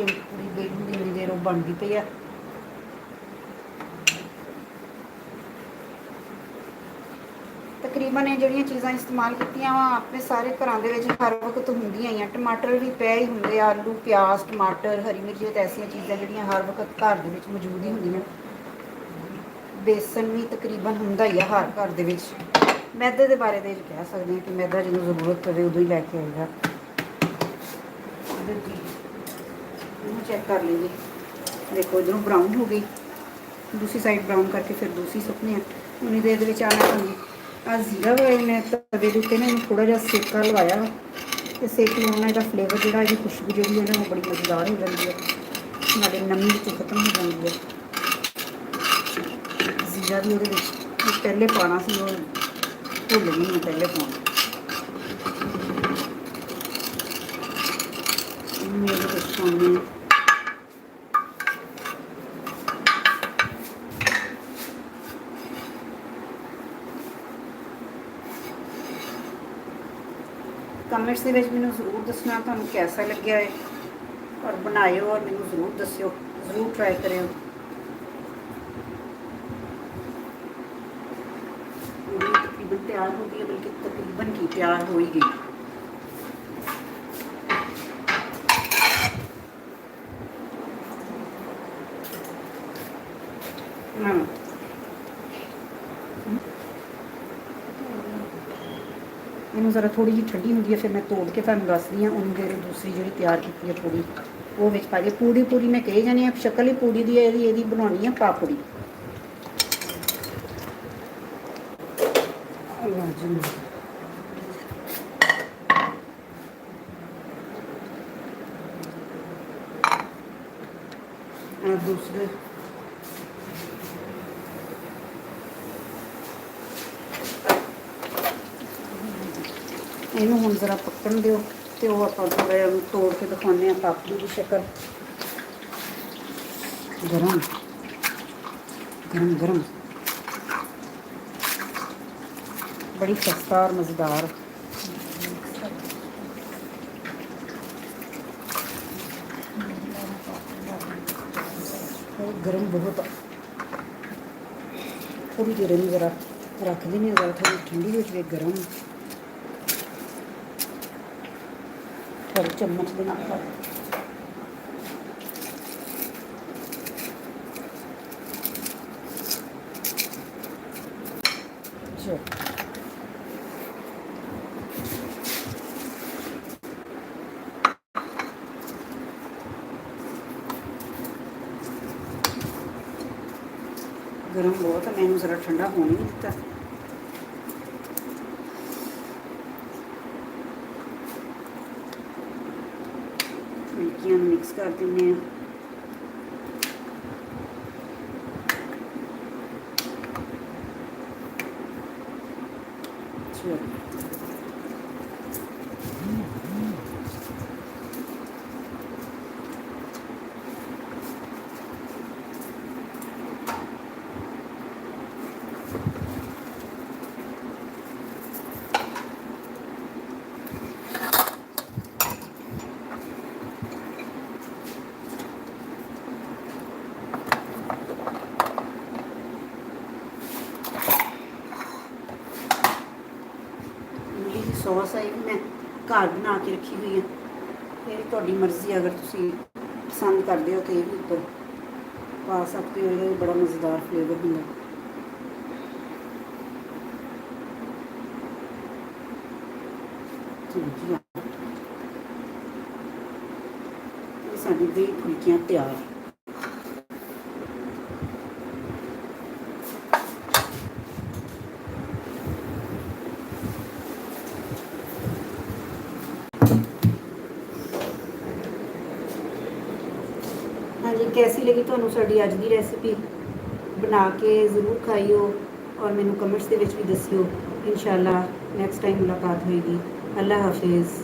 पूरी बेलू की देर वो बनती पई है। तकरीबन ये जिहड़ियां चीज़ां इस्तेमाल कीतियां वा अपने सारे घरां दे विच हर वक्त हुंदियां ही। टमाटर भी पे ही हुंदे, आलू प्याज टमाटर हरी मिर्ची ते ऐसियां चीज़ां जिहड़ियां हर वक्त घर दे विच मौजूद ही हुंदियां। बेसन भी तकरीबन हुंदा ही है हर घर दे विच। मैदे के बारे में कह सकते हैं कि मैदा जो जरूरत पवे उदों ही लैके आएगा। चेक कर लीजिए, देखो इधरों ब्राउन हो गई, दूसरी साइड ब्राउन करके फिर दूसरी सुकने हैं। उन्नी देर में आना आ जीरा वा मैं तवे के उत्ते ना थोड़ा जहा सेका लवाया तो सेक लाने का फ्लेवर जो है खुशबू जी है ना वो बड़ी मज़ेदार हो जाती है, नाले नमी खत्म हो जाती है। जीरा भी वो पहले पाना सी वो भुल गई मैं पहले पाना। मेरे कुछ पाने कमेंट्स के मैंने जरूर दसना तुहानू कैसा लग्या है और बनाओ और मैंने जरूर दस्यो, जरूर ट्राई करो। तकरीबन तैयार हो गई है, बल्कि तकरीबन की तैयार हो ही गई। इनू ज़रा थोड़ी जी ठंडी होंगी है, फिर मैं तोड़ के तुहानू दसदी हाँ। उन्नी देर दूसरी जी तैयार की है पूड़ी वो विच पा दी। पूड़ी पूड़ी मैं कही जानी शक्ल ही पूड़ी की है, ये बनानी है पापड़ी। दूसरे इनू हुण ज़रा पकन दो तो आप थोड़ा जिहा तोड़ के दिखाने पापड़ी की शक्ल। गरम गरम गरम बड़ी खस्ता और मज़ेदार। गरम बहुत थोड़ी देर इन ज़रा रख देने, ज़रा थोड़ी ठंडी हो जाए गरम। थोड़े चम्मच के नाल गरम बहुत है, मैंने ज़रा ठंडा होने नहीं दिता। मिल्कियां मिक्स कर देंगे। सॉस है मैं घर बना के रखी हुई है, ये भी तुहाडी मर्जी, अगर तुसी पसंद करते हो तो ये भी उपर पा सकते हो। ये बड़ा मज़ेदार फ्लेवर होंगे। ये साडी दही फुल्कियां तैयार। हाँ जी, कैसी लगी तुहानू साडी अज की रेसिपी? बना के जरूर खाइयो और मैनू कमेंट्स के भी दसियो। इंशाअल्लाह नेक्स्ट टाइम मुलाकात होएगी। अल्लाह हाफिज़।